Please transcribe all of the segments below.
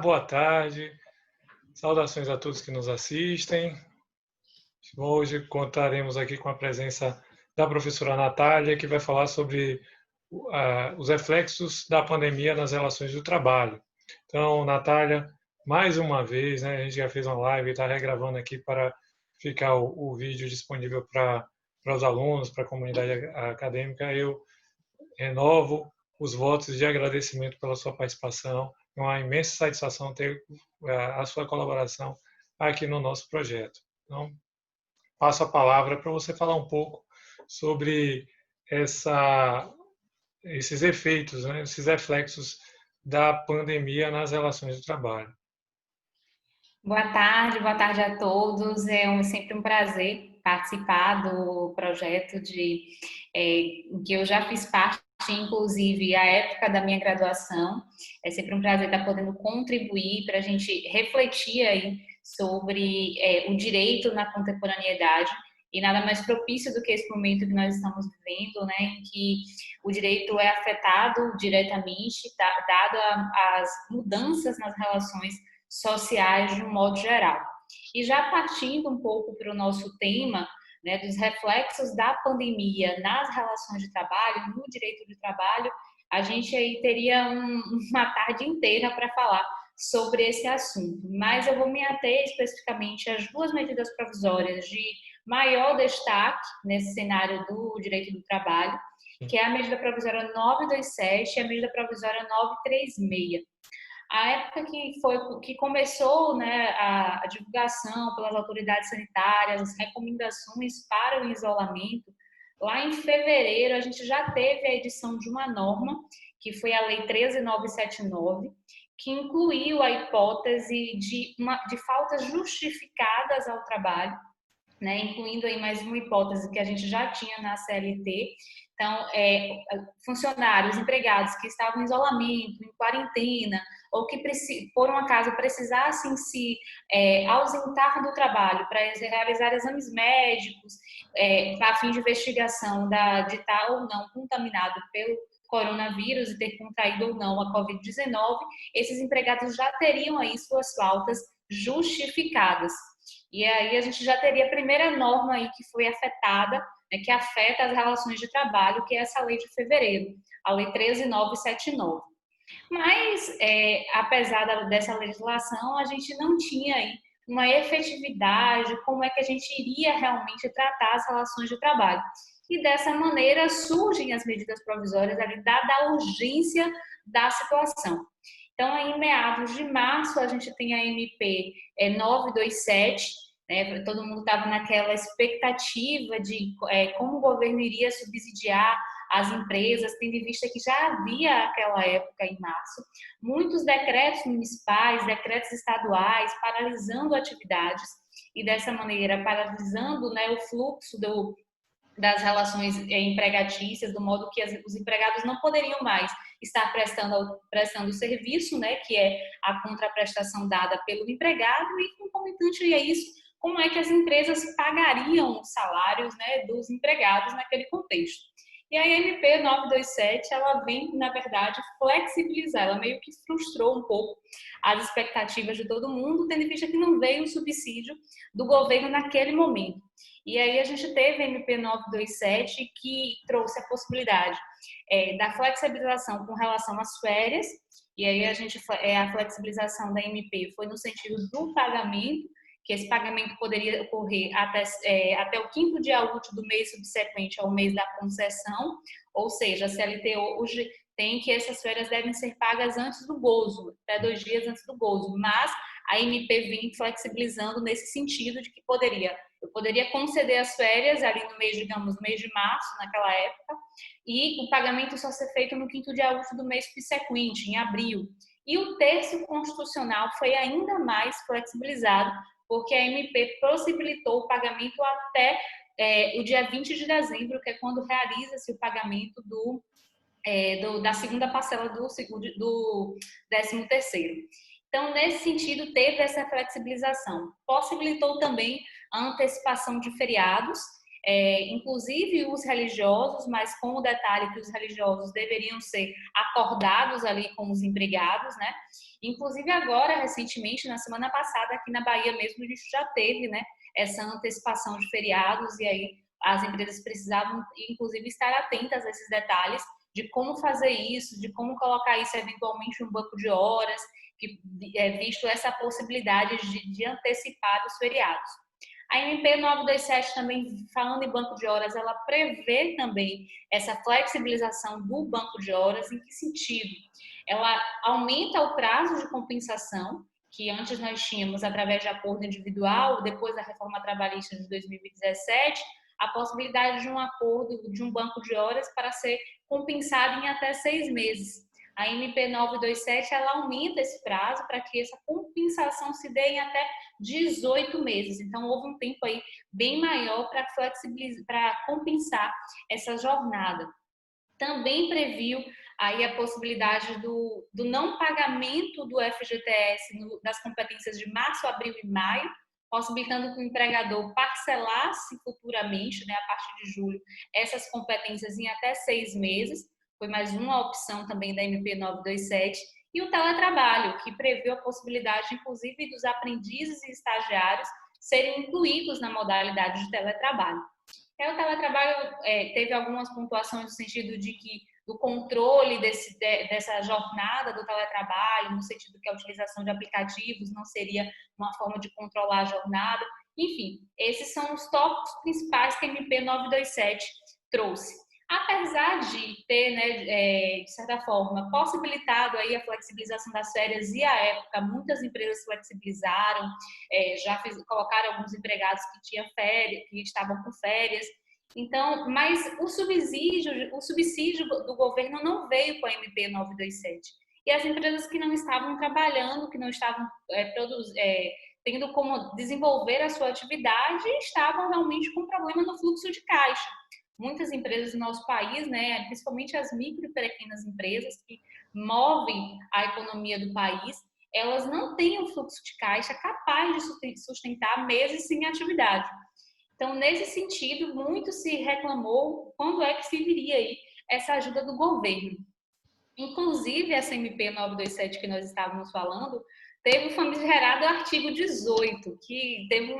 boa tarde. Saudações a todos que nos assistem. Hoje contaremos aqui com a presença da professora Natália, que vai falar sobre os reflexos da pandemia nas relações do trabalho. Então, Natália, mais uma vez, né, a gente já fez uma live e está regravando aqui para ficar o vídeo disponível para os alunos, para a comunidade acadêmica. Eu renovo os votos de agradecimento pela sua participação. É uma imensa satisfação ter a sua colaboração aqui no nosso projeto. Então, passo a palavra para você falar um pouco sobre esses efeitos, né, esses reflexos da pandemia nas relações de trabalho. Boa tarde a todos. Sempre um prazer participar do projeto em que eu já fiz parte, inclusive, à época da minha graduação. É sempre um prazer estar podendo contribuir para a gente refletir aí sobre o direito na contemporaneidade. E nada mais propício do que esse momento que nós estamos vivendo, né, em que o direito é afetado diretamente, dado as mudanças nas relações sociais de um modo geral. E já partindo um pouco para o nosso tema, né, dos reflexos da pandemia nas relações de trabalho, no direito de trabalho, a gente aí teria uma tarde inteira para falar sobre esse assunto. Mas eu vou me ater especificamente às duas medidas provisórias de maior destaque nesse cenário do direito do trabalho, que é a medida provisória 927 e a medida provisória 936. A época que começou, né, a divulgação pelas autoridades sanitárias, as recomendações para o isolamento, lá em fevereiro a gente já teve a edição de uma norma, que foi a Lei 13.979, que incluiu a hipótese de faltas justificadas ao trabalho, né, incluindo aí mais uma hipótese que a gente já tinha na CLT. Então, funcionários, empregados que estavam em isolamento, em quarentena, ou que, por um acaso, precisassem se ausentar do trabalho para realizar exames médicos, a fim de investigação de estar ou não contaminado pelo coronavírus e ter contraído ou não a Covid-19, esses empregados já teriam aí suas faltas justificadas. E aí a gente já teria a primeira norma aí que foi afetada, né, que afeta as relações de trabalho, que é essa lei de fevereiro, a Lei 13.979. Mas, apesar dessa legislação, a gente não tinha aí uma efetividade, como é que a gente iria realmente tratar as relações de trabalho. E dessa maneira surgem as medidas provisórias ali, dada a urgência da situação. Então, em meados de março, a gente tem a MP 927, né? Todo mundo estava naquela expectativa de como o governo iria subsidiar as empresas, tendo em vista que já havia aquela época, em março, muitos decretos municipais, decretos estaduais, paralisando atividades e, dessa maneira, paralisando, né, o fluxo das relações empregatícias, do modo que os empregados não poderiam mais estar prestando o serviço, né, que é a contraprestação dada pelo empregado, e concomitante a isso, como é que as empresas pagariam os salários, né, dos empregados naquele contexto. E a MP 927, ela vem, na verdade, flexibilizar, ela meio que frustrou um pouco as expectativas de todo mundo, tendo em vista que não veio o subsídio do governo naquele momento. E aí a gente teve a MP 927, que trouxe a possibilidade da flexibilização com relação às férias, e aí a flexibilização da MP foi no sentido do pagamento, que esse pagamento poderia ocorrer até o quinto dia útil do mês subsequente ao mês da concessão, ou seja, a CLT hoje tem que essas férias devem ser pagas antes do gozo, até 2 dias antes do gozo, mas a MP vem flexibilizando nesse sentido de que eu poderia conceder as férias ali no mês, digamos, no mês de março, naquela época, e o pagamento só ser feito no quinto dia útil do mês subsequente, em abril. E o terço constitucional foi ainda mais flexibilizado, porque a MP possibilitou o pagamento até o dia 20 de dezembro, que é quando realiza-se o pagamento da segunda parcela do 13º. Então, nesse sentido, teve essa flexibilização. Possibilitou também a antecipação de feriados, inclusive os religiosos, mas com o detalhe que os religiosos deveriam ser acordados ali com os empregados, né? Inclusive agora, recentemente, na semana passada, aqui na Bahia mesmo, a gente já teve, né, essa antecipação de feriados e aí as empresas precisavam, inclusive, estar atentas a esses detalhes de como fazer isso, de como colocar isso eventualmente em um banco de horas, visto essa possibilidade de antecipar os feriados. A MP 927 também, falando em banco de horas, ela prevê também essa flexibilização do banco de horas. Em que sentido? Ela aumenta o prazo de compensação, que antes nós tínhamos através de acordo individual, depois da reforma trabalhista de 2017, a possibilidade de um acordo, de um banco de horas para ser compensado em até 6 meses. A MP 927, ela aumenta esse prazo para que essa compensação se dê em até 18 meses. Então, houve um tempo aí bem maior para flexibilizar, para compensar essa jornada. Também previu aí a possibilidade do não pagamento do FGTS das competências de março, abril e maio, possibilitando que o empregador parcelasse futuramente, né, a partir de julho, essas competências em até 6 meses. Foi mais uma opção também da MP 927. E o teletrabalho, que previu a possibilidade, inclusive, dos aprendizes e estagiários serem incluídos na modalidade de teletrabalho. O teletrabalho teve algumas pontuações no sentido de que do controle dessa jornada do teletrabalho, no sentido que a utilização de aplicativos não seria uma forma de controlar a jornada. Enfim, esses são os tópicos principais que a MP 927 trouxe. Apesar de ter, né, de certa forma, possibilitado aí a flexibilização das férias e à época muitas empresas flexibilizaram, colocaram alguns empregados que tinham férias, que estavam com férias. Então, mas o subsídio do governo não veio com a MP 927. E as empresas que não estavam trabalhando, que não estavam tendo como desenvolver a sua atividade, estavam realmente com problema no fluxo de caixa. Muitas empresas do nosso país, né, principalmente as micro e pequenas empresas que movem a economia do país, elas não têm um fluxo de caixa capaz de sustentar meses sem atividade. Então, nesse sentido, muito se reclamou quando é que se viria aí essa ajuda do governo. Inclusive, essa MP 927 que nós estávamos falando, teve o famigerado artigo 18, que teve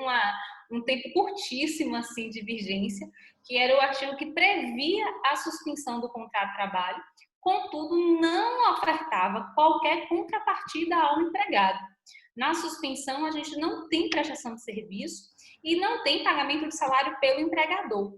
um tempo curtíssimo assim, de vigência, que era o artigo que previa a suspensão do contrato de trabalho, contudo, não ofertava qualquer contrapartida ao empregado. Na suspensão, a gente não tem prestação de serviço e não tem pagamento de salário pelo empregador.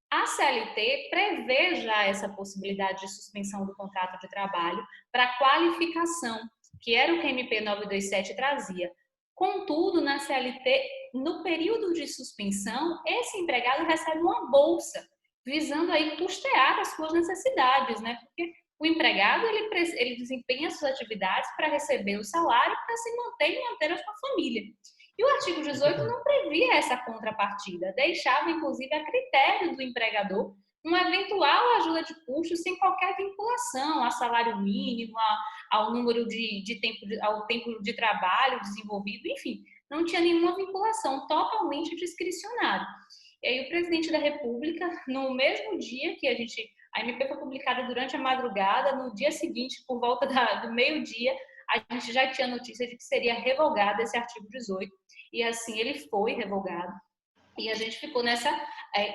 A CLT prevê já essa possibilidade de suspensão do contrato de trabalho para qualificação, que era o que a MP 927 trazia. Contudo, na CLT, no período de suspensão, esse empregado recebe uma bolsa, visando aí custear as suas necessidades, né? Porque o empregado, ele desempenha suas atividades para receber o salário, para se manter e manter a sua família. E o artigo 18 não previa essa contrapartida, deixava, inclusive, a critério do empregador uma eventual ajuda de custo sem qualquer vinculação a salário mínimo, ao número ao tempo de trabalho desenvolvido, enfim, não tinha nenhuma vinculação, totalmente discricionário. E aí o presidente da República, no mesmo dia que a MP foi publicada durante a madrugada, no dia seguinte, por volta do meio-dia, a gente já tinha notícia de que seria revogado esse artigo 18, e assim ele foi revogado. E a gente ficou nessa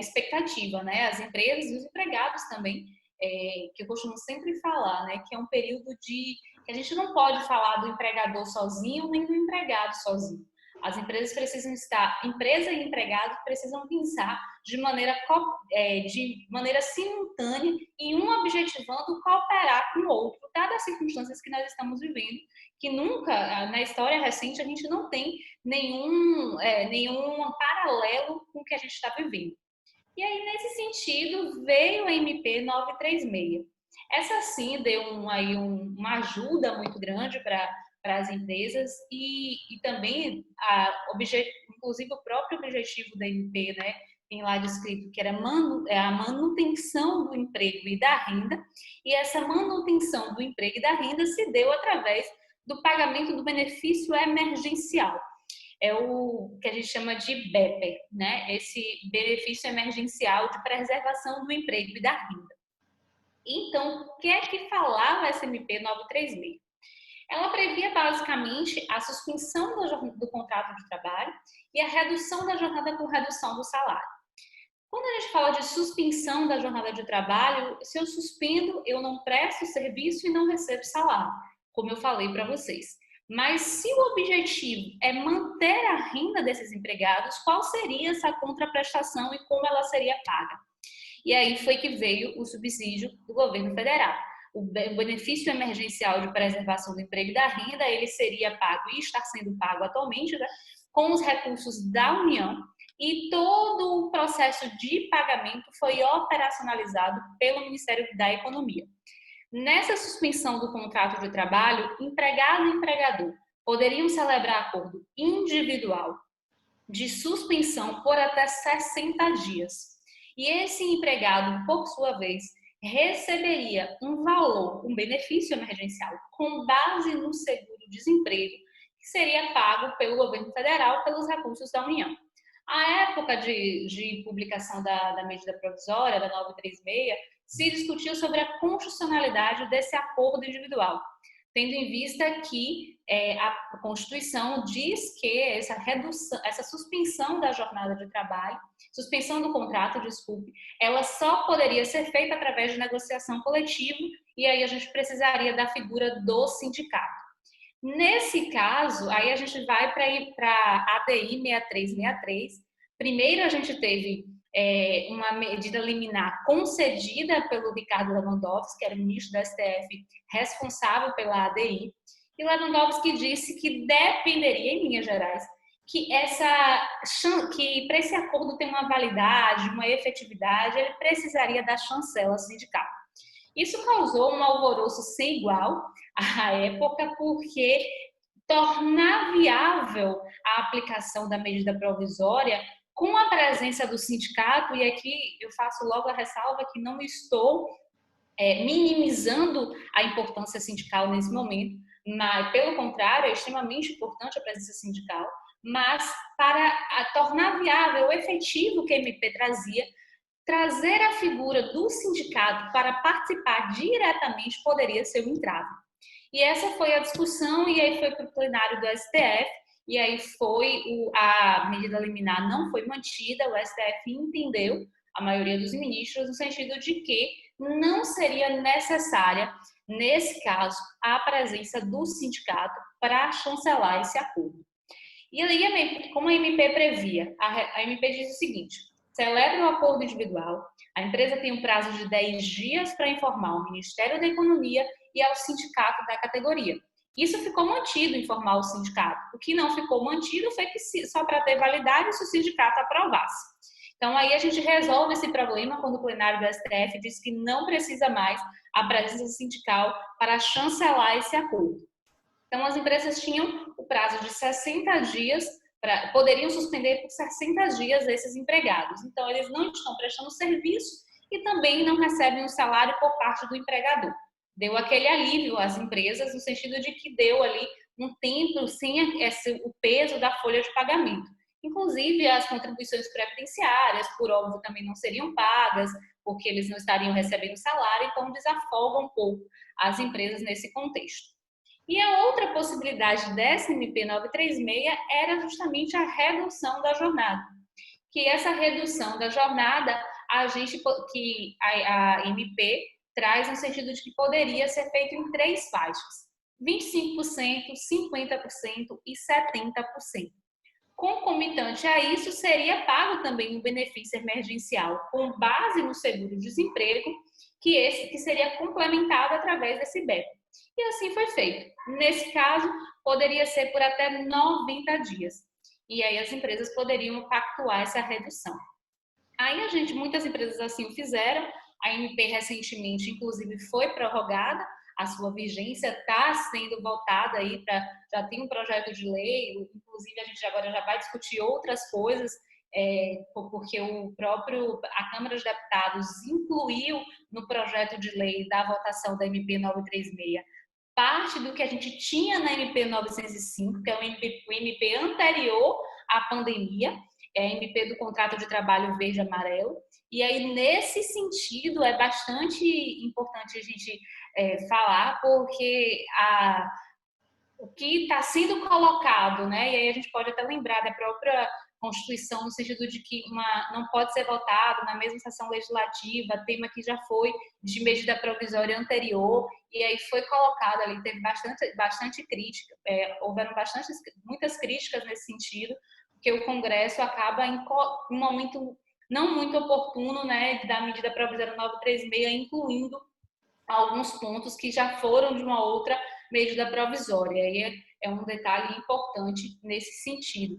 expectativa, né? As empresas e os empregados também, que eu costumo sempre falar, né? Que é um período que a gente não pode falar do empregador sozinho, nem do empregado sozinho. As empresas precisam empresa e empregado precisam pensar de maneira simultânea e um objetivando cooperar com o outro, dadas as circunstâncias que nós estamos vivendo, que nunca, na história recente, a gente não tem nenhum paralelo com o que a gente está vivendo. E aí, nesse sentido, veio a MP 936. Essa sim deu uma ajuda muito grande para as empresas e também, inclusive, o próprio objetivo da MP, né, tem lá descrito que era a manutenção do emprego e da renda, e essa manutenção do emprego e da renda se deu através do pagamento do benefício emergencial. é o que a gente chama de BEPER, né? Esse benefício emergencial de preservação do emprego e da renda. Então, o que é que falava essa MP 936? Ela previa basicamente a suspensão do contrato de trabalho e a redução da jornada com redução do salário. Quando a gente fala de suspensão da jornada de trabalho, se eu suspendo, eu não presto serviço e não recebo salário, como eu falei para vocês. Mas se o objetivo é manter a renda desses empregados, qual seria essa contraprestação e como ela seria paga? E aí foi que veio o subsídio do governo federal. O benefício emergencial de preservação do emprego e da renda, ele seria pago e está sendo pago atualmente, né, com os recursos da União, e todo o processo de pagamento foi operacionalizado pelo Ministério da Economia. Nessa suspensão do contrato de trabalho, empregado e empregador poderiam celebrar acordo individual de suspensão por até 60 dias. E esse empregado, por sua vez, receberia um valor, um benefício emergencial, com base no seguro-desemprego, que seria pago pelo governo federal pelos recursos da União. À época de publicação da medida provisória, da 936, se discutiu sobre a constitucionalidade desse acordo individual, tendo em vista que a Constituição diz que essa redução, essa suspensão da jornada de trabalho, suspensão do contrato, desculpe, ela só poderia ser feita através de negociação coletiva, e aí a gente precisaria da figura do sindicato. Nesse caso, aí a gente vai para a ADI 6363. Primeiro a gente teve uma medida liminar concedida pelo Ricardo Lewandowski, que era o ministro do STF responsável pela ADI, e Lewandowski disse que dependeria, em linhas gerais, que para esse acordo ter uma validade, uma efetividade, ele precisaria da chancela sindical. Isso causou um alvoroço sem igual à época, porque tornar viável a aplicação da medida provisória com a presença do sindicato, e aqui eu faço logo a ressalva que não estou minimizando a importância sindical nesse momento, mas, pelo contrário, é extremamente importante a presença sindical, mas para tornar viável o efetivo que a MP trazia, trazer a figura do sindicato para participar diretamente poderia ser um entrave. E essa foi a discussão, e aí foi para o plenário do STF, e aí a medida liminar não foi mantida, o STF entendeu, a maioria dos ministros, no sentido de que não seria necessária, nesse caso, a presença do sindicato para chancelar esse acordo. E aí, como a MP previa, a MP diz o seguinte: celebra o acordo individual, a empresa tem um prazo de 10 dias para informar ao Ministério da Economia e ao sindicato da categoria. Isso ficou mantido, informar o sindicato. O que não ficou mantido foi que só para ter validade se o sindicato aprovasse. Então, aí a gente resolve esse problema quando o plenário do STF diz que não precisa mais a presença sindical para chancelar esse acordo. Então, as empresas tinham o prazo de 60 dias, poderiam suspender por 60 dias esses empregados. Então, eles não estão prestando serviço e também não recebem o salário por parte do empregador. Deu aquele alívio às empresas, no sentido de que deu ali um tempo sem o peso da folha de pagamento. Inclusive, as contribuições previdenciárias, por óbvio, também não seriam pagas, porque eles não estariam recebendo salário, então desafoga um pouco as empresas nesse contexto. E a outra possibilidade dessa MP 936 era justamente a redução da jornada. Que essa redução da jornada, a MP traz no sentido de que poderia ser feito em 3 faixas: 25%, 50% e 70%. Concomitante a isso, seria pago também um benefício emergencial com base no seguro-desemprego, que seria complementado através desse BEP. E assim foi feito. Nesse caso, poderia ser por até 90 dias. E aí as empresas poderiam pactuar essa redução. Aí muitas empresas assim o fizeram. A MP recentemente, inclusive, foi prorrogada. A sua vigência está sendo voltada aí já tem um projeto de lei, inclusive a gente agora já vai discutir outras coisas, porque a Câmara dos Deputados incluiu no projeto de lei da votação da MP 936 parte do que a gente tinha na MP 905, que é o MP anterior à pandemia, é a MP do contrato de trabalho verde e amarelo. E aí, nesse sentido, é bastante importante a gente falar, porque o que está sendo colocado, né? E aí a gente pode até lembrar da própria Constituição, no sentido de que não pode ser votado na mesma sessão legislativa, tema que já foi de medida provisória anterior, e aí foi colocado ali, teve bastante crítica, houveram muitas críticas nesse sentido, porque o Congresso acaba em um momento não muito oportuno, né, da medida provisória 936, incluindo alguns pontos que já foram de uma outra medida provisória. E é um detalhe importante nesse sentido.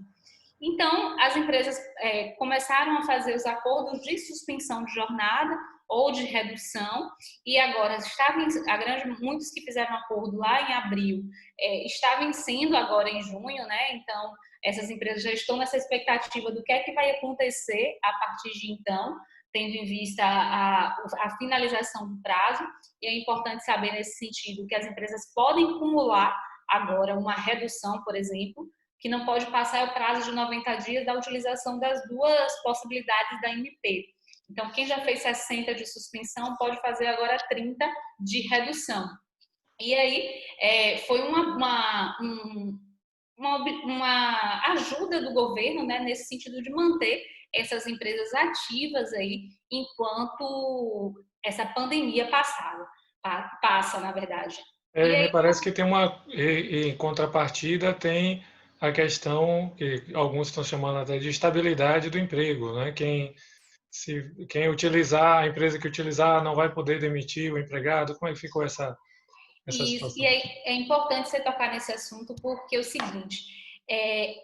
Então, as empresas começaram a fazer os acordos de suspensão de jornada ou de redução, e agora muitos que fizeram acordo lá em abril estavam sendo agora em junho, né? Então, essas empresas já estão nessa expectativa do que é que vai acontecer a partir de então, tendo em vista a finalização do prazo, e é importante saber nesse sentido que as empresas podem acumular agora uma redução, por exemplo, que não pode passar o prazo de 90 dias da utilização das duas possibilidades da MP. Então, quem já fez 60 de suspensão pode fazer agora 30 de redução. E aí, foi uma ajuda do governo, né, nesse sentido de manter essas empresas ativas aí enquanto essa pandemia passa, na verdade. E Me aí, parece que tem em contrapartida, tem a questão que alguns estão chamando até de estabilidade do emprego, né? Quem utilizar, a empresa que utilizar não vai poder demitir o empregado. Como é que ficou essa e situação? aí é importante você tocar nesse assunto, porque é o seguinte,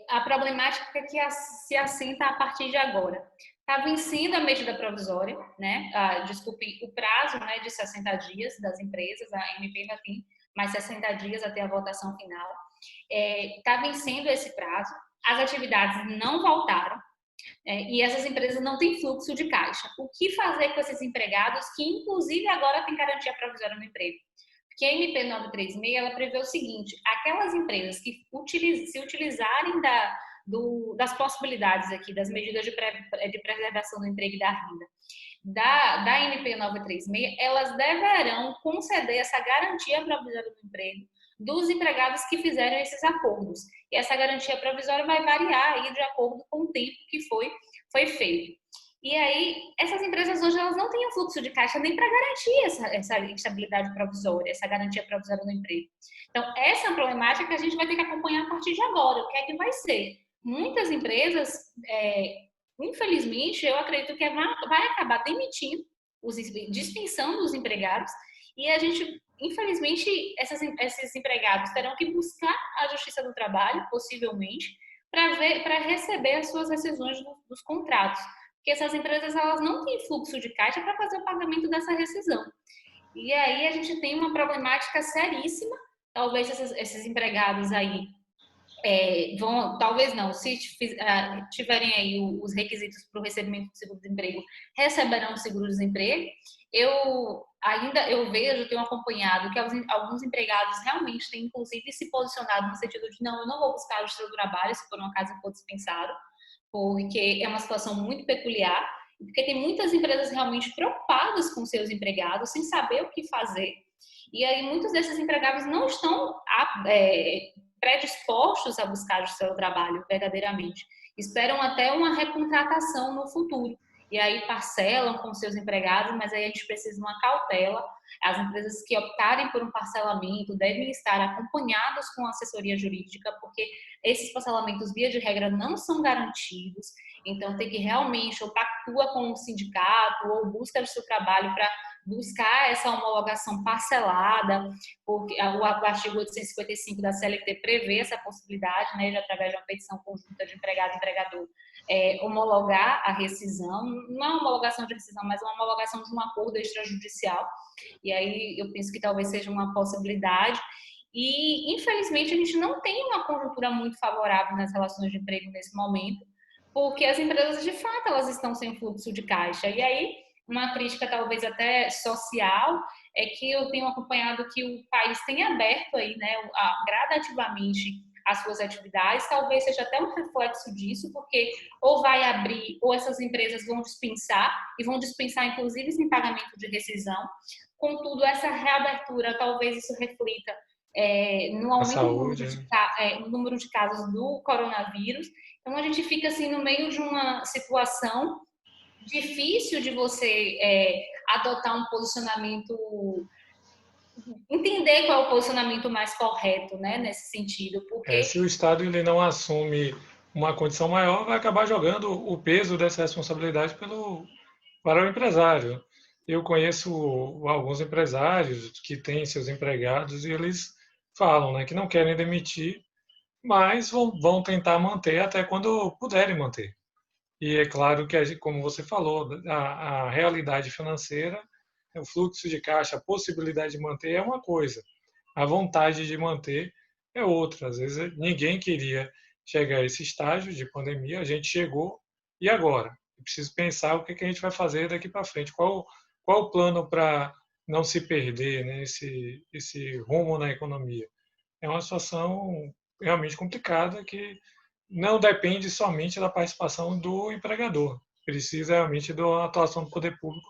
a problemática que se assenta a partir de agora. Está vencendo a medida provisória, né? Desculpe, o prazo, né, de 60 dias das empresas, a MP ainda tem mais 60 dias até a votação final. Está vencendo esse prazo, as atividades não voltaram, e essas empresas não têm fluxo de caixa. O que fazer com esses empregados que, inclusive, agora têm garantia provisória no emprego? Porque a MP 936, ela prevê o seguinte, aquelas empresas que se utilizarem das possibilidades aqui, das medidas de preservação do emprego e da renda, da MP 936, elas deverão conceder essa garantia provisória do emprego dos empregados que fizeram esses acordos. E essa garantia provisória vai variar aí de acordo com o tempo que foi feito. E aí, essas empresas hoje elas não têm um fluxo de caixa nem para garantir essa estabilidade provisória, essa garantia provisória do emprego. Então, essa é uma problemática que a gente vai ter que acompanhar a partir de agora. O que é que vai ser? Muitas empresas, infelizmente, eu acredito que vai acabar demitindo, dispensando os empregados, e a gente, infelizmente, esses empregados terão que buscar a Justiça do Trabalho, possivelmente, para receber as suas rescisões dos contratos. Porque essas empresas elas não têm fluxo de caixa para fazer o pagamento dessa rescisão. E aí a gente tem uma problemática seríssima. Talvez esses empregados aí talvez não, se tiverem aí os requisitos para o recebimento do seguro-desemprego, receberão o seguro-desemprego. Eu tenho acompanhado que alguns empregados realmente têm, inclusive, se posicionado no sentido de não, eu não vou buscar o Justiça do Trabalho se por um acaso for dispensado, porque é uma situação muito peculiar, porque tem muitas empresas realmente preocupadas com seus empregados, sem saber o que fazer. E aí muitos desses empregados não estão predispostos a buscar o seu trabalho verdadeiramente. Esperam até uma recontratação no futuro. E aí parcelam com seus empregados, mas aí a gente precisa de uma cautela. As empresas que optarem por um parcelamento devem estar acompanhadas com assessoria jurídica, porque esses parcelamentos, via de regra, não são garantidos. Então, tem que realmente, ou pactua com o sindicato, ou busca o seu trabalho para buscar essa homologação parcelada, porque o artigo 855 da CLT prevê essa possibilidade, né, de através de uma petição conjunta de empregado e empregador, homologar a rescisão, não é uma homologação de rescisão, mas uma homologação de um acordo extrajudicial, e aí eu penso que talvez seja uma possibilidade. E, infelizmente, a gente não tem uma conjuntura muito favorável nas relações de emprego nesse momento, porque as empresas, de fato, elas estão sem fluxo de caixa. E aí, uma crítica talvez até social, é que eu tenho acompanhado que o país tem aberto aí, né, gradativamente as suas atividades, talvez seja até um reflexo disso, porque ou vai abrir, ou essas empresas vão dispensar, e vão dispensar inclusive sem pagamento de rescisão. Contudo, essa reabertura, talvez isso reflita no A aumento saúde, né? no número de casos do coronavírus. Então, a gente fica assim no meio de uma situação difícil de você adotar um posicionamento, entender qual é o posicionamento mais correto, né, nesse sentido, porque Se o Estado ele não assume uma condição maior, vai acabar jogando o peso dessa responsabilidade para o empresário. Eu conheço alguns empresários que têm seus empregados e eles falam, né, que não querem demitir, mas vão tentar manter até quando puderem manter. E é claro que, como você falou, a realidade financeira, o fluxo de caixa, a possibilidade de manter é uma coisa, a vontade de manter é outra. Às vezes ninguém queria chegar a esse estágio de pandemia, a gente chegou, e agora? Eu preciso pensar o que a gente vai fazer daqui para frente, qual o plano para não se perder, né, esse rumo na economia. É uma situação realmente complicada que não depende somente da participação do empregador, precisa realmente da atuação do poder público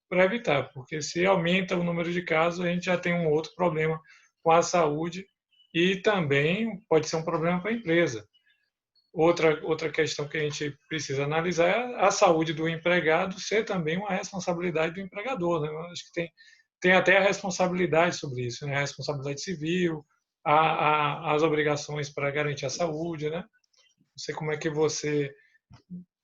para evitar, porque se aumenta o número de casos, a gente já tem um outro problema com a saúde e também pode ser um problema para a empresa. Outra questão que a gente precisa analisar é a saúde do empregado ser também uma responsabilidade do empregador. Né? Eu acho que tem até a responsabilidade sobre isso, né? A responsabilidade civil, as obrigações para garantir a saúde. Né? Não sei como é que você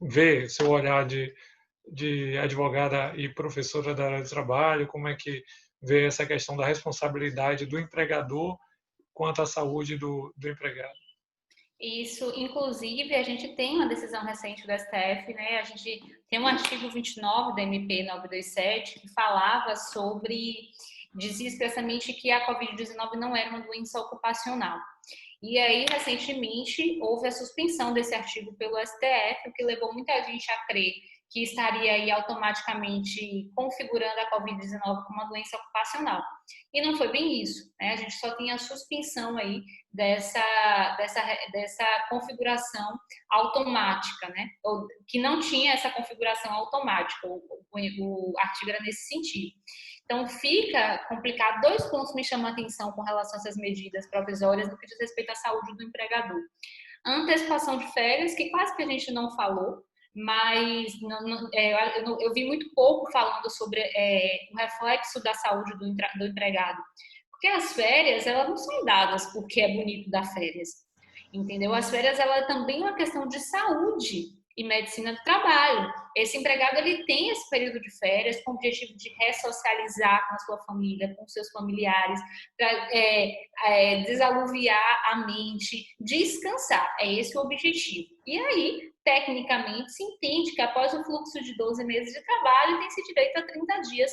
vê seu olhar de advogada e professora da área do trabalho, como é que vê essa questão da responsabilidade do empregador quanto à saúde do empregado. isso, inclusive, a gente tem uma decisão recente do STF, né? A gente tem um artigo 29 da MP 927 que falava sobre, dizia expressamente que a Covid-19 não era uma doença ocupacional. E aí, recentemente, houve a suspensão desse artigo pelo STF, o que levou muita gente a crer que estaria aí automaticamente configurando a Covid-19 como uma doença ocupacional. E não foi bem isso, né? A gente só tem a suspensão aí dessa configuração automática, né? Ou, que não tinha essa configuração automática, o artigo era nesse sentido. Então, fica complicado. Dois pontos me chamam a atenção com relação a essas medidas provisórias no que diz respeito à saúde do empregador. A antecipação de férias, que quase que a gente não falou, mas eu vi muito pouco falando sobre o reflexo da saúde do empregado. Porque as férias, elas não são dadas porque é bonito dar férias, entendeu? As férias, ela é também uma questão de saúde e medicina do trabalho. Esse empregado, ele tem esse período de férias com o objetivo de ressocializar com a sua família, com seus familiares, para desaluviar a mente, descansar. É esse o objetivo. E aí, tecnicamente, se entende que após o fluxo de 12 meses de trabalho, tem-se direito a 30 dias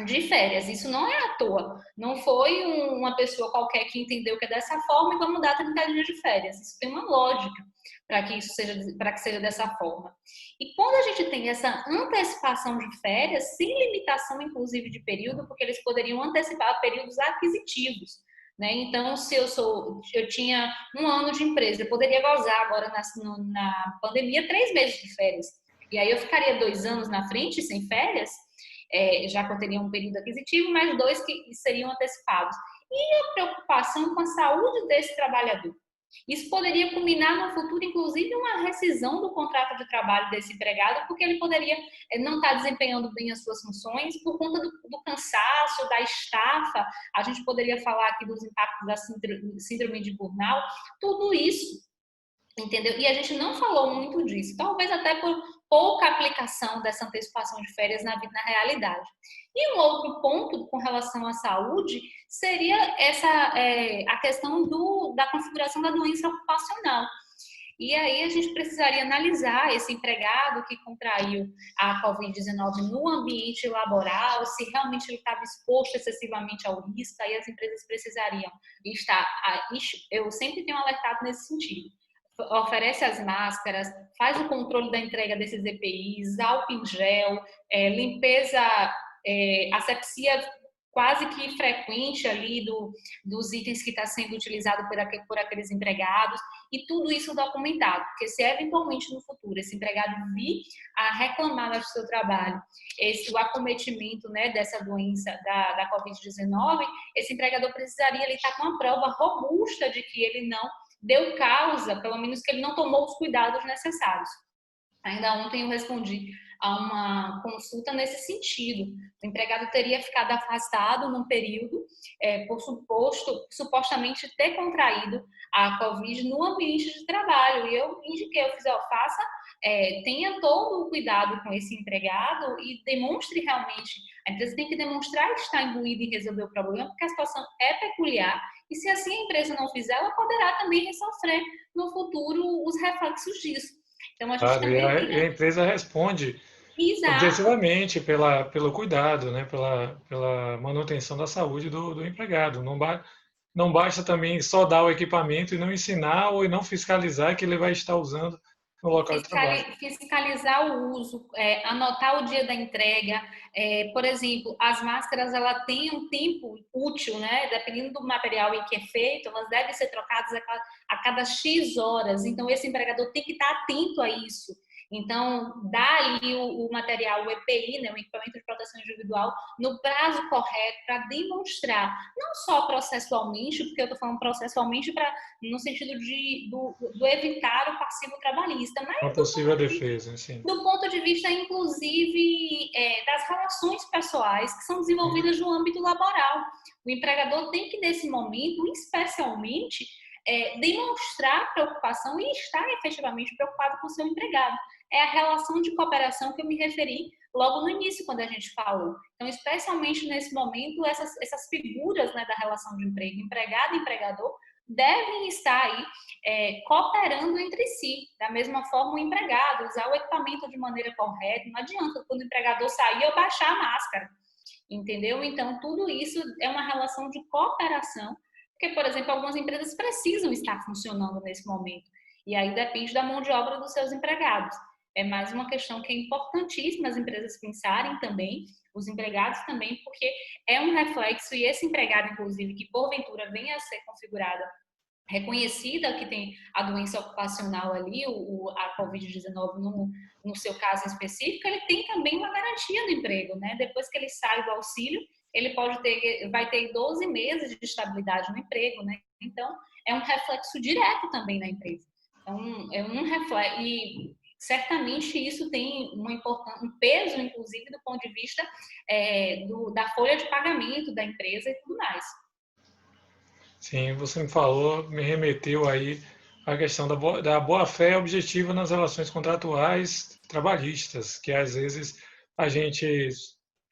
de férias. Isso não é à toa. Não foi uma pessoa qualquer que entendeu que é dessa forma e vamos dar 30 dias de férias. Isso tem uma lógica para que seja dessa forma. E quando a gente tem essa antecipação de férias, sem limitação, inclusive, de período, porque eles poderiam antecipar períodos aquisitivos. Né? Então, se eu tinha um ano de empresa, eu poderia gozar agora na pandemia 3 meses de férias. E aí eu ficaria 2 anos na frente sem férias, já que eu teria um período aquisitivo, mais 2 que seriam antecipados. E a preocupação com a saúde desse trabalhador. Isso poderia culminar no futuro, inclusive, uma rescisão do contrato de trabalho desse empregado, porque ele poderia não estar desempenhando bem as suas funções por conta do cansaço, da estafa. A gente poderia falar aqui dos impactos da síndrome de burnout, tudo isso. Entendeu? E a gente não falou muito disso, talvez até por pouca aplicação dessa antecipação de férias na realidade. E um outro ponto com relação à saúde seria a questão da configuração da doença ocupacional. E aí a gente precisaria analisar esse empregado que contraiu a Covid-19 no ambiente laboral, se realmente ele estava exposto excessivamente ao risco, aí as empresas precisariam estar. Eu sempre tenho alertado nesse sentido. oferece as máscaras, faz o controle da entrega desses EPIs, álcool em gel, limpeza, asepsia quase que frequente ali dos itens que está sendo utilizado por aqueles empregados, e tudo isso documentado, porque se eventualmente no futuro esse empregado vir a reclamar do seu trabalho, o acometimento, né, dessa doença da Covid-19, esse empregador precisaria ali estar com uma prova robusta de que ele não deu causa, pelo menos que ele não tomou os cuidados necessários. Ainda ontem eu respondi a uma consulta nesse sentido. O empregado teria ficado afastado num período por supostamente ter contraído a Covid no ambiente de trabalho. E eu indiquei, eu fiz, tenha todo o cuidado com esse empregado e demonstre realmente, a empresa tem que demonstrar que está imbuída em resolver o problema, porque a situação é peculiar, e se assim a empresa não fizer, ela poderá também sofrer no futuro os reflexos disso. Então, a gente Claro, e também tem a empresa responde Exato, objetivamente pelo cuidado, né, pela manutenção da saúde do empregado. Não basta também só dar o equipamento e não ensinar ou não fiscalizar que ele vai estar usando no local de trabalho. fiscalizar o uso, anotar o dia da entrega. Por exemplo, as máscaras, ela tem um tempo útil, né? Dependendo do material em que é feito, elas devem ser trocadas a cada X horas. Então, esse empregador tem que estar atento a isso. Então, dá ali o material, o EPI, né, o equipamento de proteção individual, no prazo correto para demonstrar, não só processualmente, porque eu estou falando processualmente no sentido do evitar o passivo trabalhista, Uma mas possível defesa, assim. do ponto de vista, inclusive, das relações pessoais que são desenvolvidas no âmbito laboral. O empregador tem que, nesse momento, especialmente, demonstrar preocupação e estar efetivamente preocupado com o seu empregado. É a relação de cooperação que eu me referi logo no início, quando a gente falou. Então, especialmente nesse momento, essas figuras, né, da relação de emprego, empregado e empregador, devem estar aí cooperando entre si. Da mesma forma, o empregado usar o equipamento de maneira correta. Não adianta quando o empregador sair eu baixar a máscara, entendeu? Então, tudo isso é uma relação de cooperação, porque, por exemplo, algumas empresas precisam estar funcionando nesse momento. E aí depende da mão de obra dos seus empregados. É mais uma questão que é importantíssima as empresas pensarem também, os empregados também, porque é um reflexo, e esse empregado, inclusive, que porventura venha a ser configurada reconhecida que tem a doença ocupacional ali, a Covid-19 no seu caso específico, ele tem também uma garantia do emprego, né? Depois que ele sai do auxílio, ele vai ter 12 meses de estabilidade no emprego, né? Então, é um reflexo direto também na empresa. Então, é um reflexo, e certamente isso tem um peso, inclusive, do ponto de vista da folha de pagamento da empresa e tudo mais. Sim, você me falou, me remeteu aí à questão da boa-fé objetiva nas relações contratuais trabalhistas, que às vezes a gente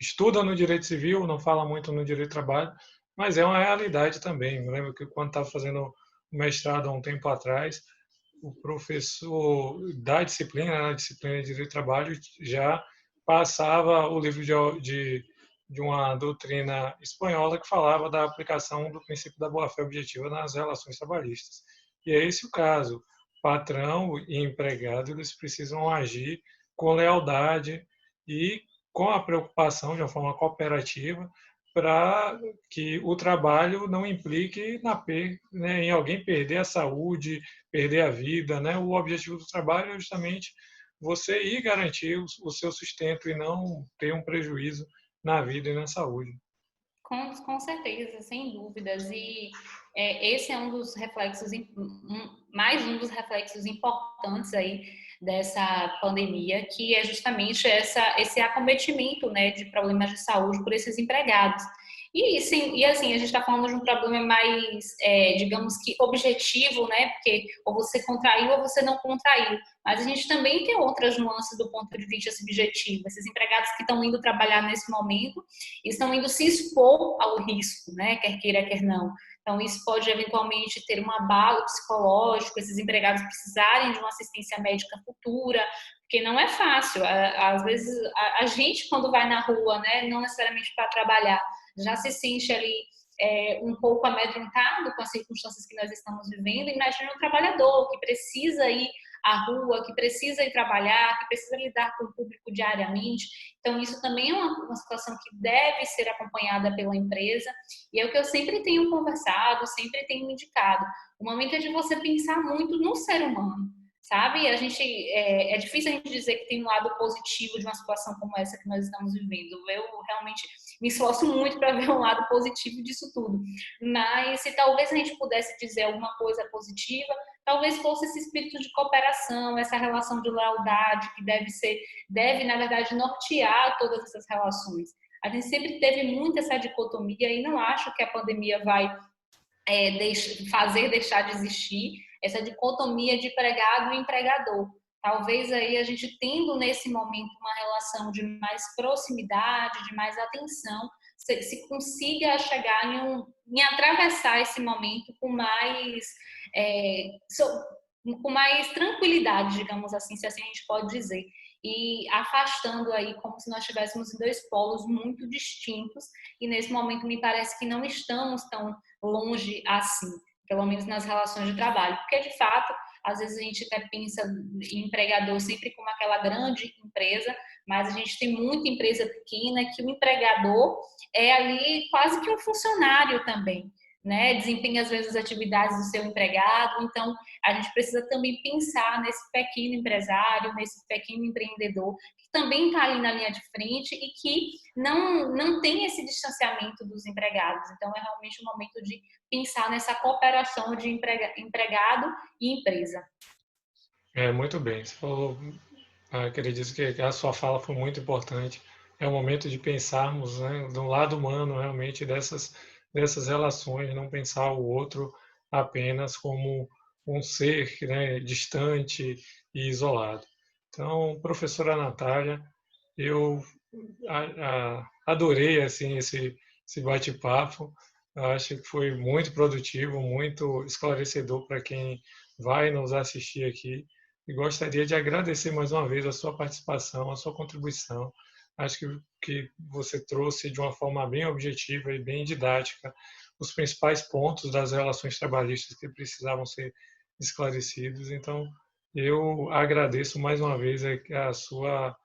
estuda no direito civil, não fala muito no direito do trabalho, mas é uma realidade também. Me lembro que quando estava fazendo o mestrado há um tempo atrás, o professor da disciplina, na disciplina de direito do trabalho, já passava o livro de uma doutrina espanhola que falava da aplicação do princípio da boa-fé objetiva nas relações trabalhistas. E é esse o caso. Patrão e empregado, eles precisam agir com lealdade e com a preocupação de uma forma cooperativa para que o trabalho não implique né, em alguém perder a saúde, perder a vida. Né? O objetivo do trabalho é justamente você ir garantir o seu sustento e não ter um prejuízo na vida e na saúde. Com certeza, sem dúvidas. E esse é um dos reflexos, mais um dos reflexos importantes aí dessa pandemia, que é justamente esse acometimento, né, de problemas de saúde por esses empregados. E, sim, e assim, a gente está falando de um problema mais, digamos que objetivo, né, porque ou você contraiu ou você não contraiu. Mas a gente também tem outras nuances do ponto de vista subjetivo. Esses empregados que estão indo trabalhar nesse momento estão indo se expor ao risco, né? Quer queira, quer não. Então, isso pode eventualmente ter um abalo psicológico, esses empregados precisarem de uma assistência médica futura, porque não é fácil. Às vezes, a gente, quando vai na rua, né, não necessariamente para trabalhar, já se sente ali um pouco amedrontado com as circunstâncias que nós estamos vivendo, imagine um trabalhador que precisa ir à rua, que precisa ir trabalhar, que precisa lidar com o público diariamente. Então, isso também é uma situação que deve ser acompanhada pela empresa, e é o que eu sempre tenho conversado, sempre tenho indicado. O momento é de você pensar muito no ser humano, sabe? É difícil a gente dizer que tem um lado positivo de uma situação como essa que nós estamos vivendo. Eu realmente me esforço muito para ver um lado positivo disso tudo. Mas se talvez a gente pudesse dizer alguma coisa positiva, talvez fosse esse espírito de cooperação, essa relação de lealdade que deve, na verdade, nortear todas essas relações. A gente sempre teve muito essa dicotomia e não acho que a pandemia vai fazer deixar de existir essa dicotomia de empregado e empregador. Talvez aí a gente tendo nesse momento uma relação de mais proximidade, de mais atenção, se consiga chegar em atravessar esse momento com mais tranquilidade, digamos assim, se assim a gente pode dizer, e afastando aí como se nós estivéssemos em dois polos muito distintos, e nesse momento me parece que não estamos tão longe assim, pelo menos nas relações de trabalho, porque de fato, às vezes a gente até pensa em empregador sempre como aquela grande empresa, mas a gente tem muita empresa pequena que o empregador é ali quase que um funcionário também, né? Desempenha às vezes as atividades do seu empregado, então a gente precisa também pensar nesse pequeno empresário, nesse pequeno empreendedor que também está ali na linha de frente e que não tem esse distanciamento dos empregados. Então é realmente um momento de pensar nessa cooperação de empregado e empresa. Muito bem. Você falou, acredito que a sua fala foi muito importante. É o momento de pensarmos, né, do lado humano realmente dessas relações, não pensar o outro apenas como um ser, né, distante e isolado. Então, professora Natália, eu adorei assim esse bate-papo. Acho que foi muito produtivo, muito esclarecedor para quem vai nos assistir aqui. E gostaria de agradecer mais uma vez a sua participação, a sua contribuição. Acho que você trouxe de uma forma bem objetiva e bem didática os principais pontos das relações trabalhistas que precisavam ser esclarecidos. Então, eu agradeço mais uma vez a sua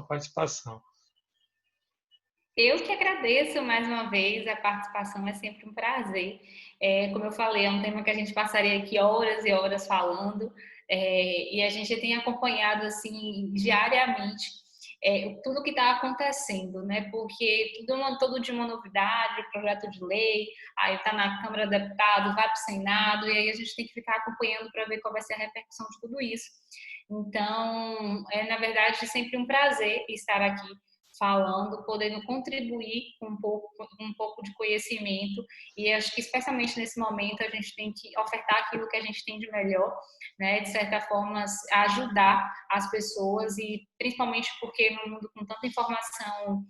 participação. Eu que agradeço mais uma vez, a participação é sempre um prazer. Como eu falei, é um tema que a gente passaria aqui horas e horas falando, e a gente tem acompanhado assim diariamente tudo que está acontecendo, né? Porque todo dia uma novidade, projeto de lei, aí está na Câmara de Deputados, vai para o Senado, e aí a gente tem que ficar acompanhando para ver qual vai ser a repercussão de tudo isso. Então, na verdade sempre um prazer estar aqui falando, podendo contribuir com um pouco de conhecimento, e acho que especialmente nesse momento a gente tem que ofertar aquilo que a gente tem de melhor, né, de certa forma ajudar as pessoas, e principalmente porque no mundo com tanta informação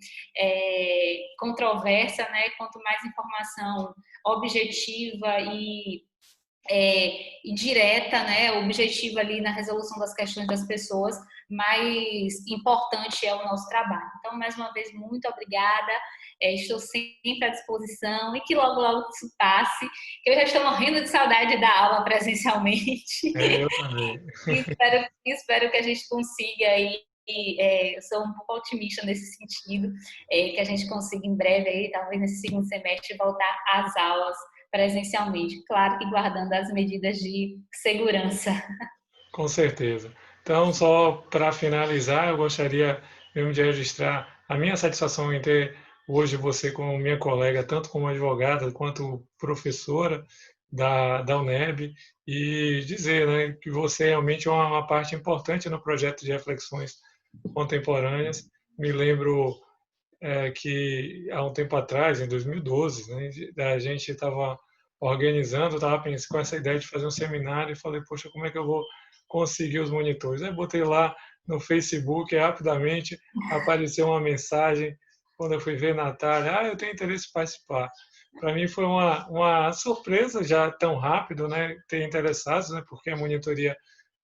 controversa, né, quanto mais informação objetiva e direta, né, objetiva ali na resolução das questões das pessoas, mais importante é o nosso trabalho. Então, mais uma vez, muito obrigada, estou sempre à disposição, e que logo, logo isso passe, que eu já estou morrendo de saudade da aula presencialmente. Eu também. Espero que a gente consiga aí, eu sou um pouco otimista nesse sentido, que a gente consiga em breve, aí, talvez nesse segundo semestre, voltar às aulas presencialmente, claro que guardando as medidas de segurança. Com certeza. Então, só para finalizar, eu gostaria mesmo de registrar a minha satisfação em ter hoje você como minha colega, tanto como advogada quanto professora da UNEB, e dizer, né, que você realmente é uma parte importante no projeto de reflexões contemporâneas. Me lembro que há um tempo atrás, em 2012, né, a gente estava organizando, estava pensando com essa ideia de fazer um seminário e falei, poxa, como é que eu vou conseguir os monitores? Aí botei lá no Facebook e rapidamente apareceu uma mensagem quando eu fui ver Natália, eu tenho interesse em participar. Para mim foi uma surpresa já tão rápido, né, ter interessados, né, porque a monitoria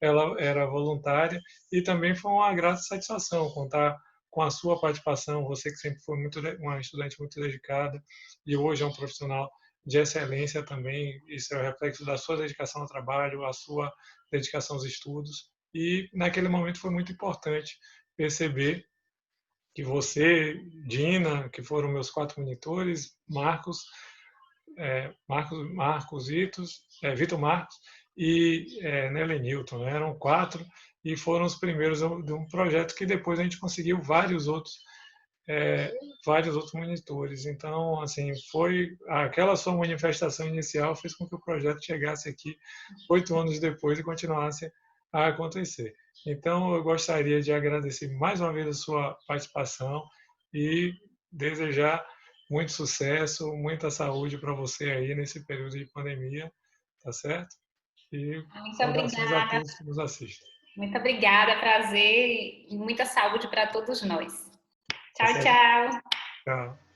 ela era voluntária, e também foi uma grata satisfação contar com a sua participação, você que sempre foi uma estudante muito dedicada e hoje é um profissional de excelência também. Isso é o reflexo da sua dedicação ao trabalho, a sua dedicação aos estudos. E naquele momento foi muito importante perceber que você, Dina, que foram meus 4 monitores, Marcos Itos, Vitor Marcos e Nelly Newton, né? Eram 4 e foram os primeiros de um projeto que depois a gente conseguiu vários outros monitores. Então, assim, foi aquela sua manifestação inicial fez com que o projeto chegasse aqui 8 anos depois e continuasse a acontecer. Então, eu gostaria de agradecer mais uma vez a sua participação e desejar muito sucesso, muita saúde para você aí nesse período de pandemia, tá certo? E Muito saudações a obrigada. todos que nos assistem. Muito obrigada, prazer e muita saúde para todos nós. Tá Tchau, certo? tchau. Tchau.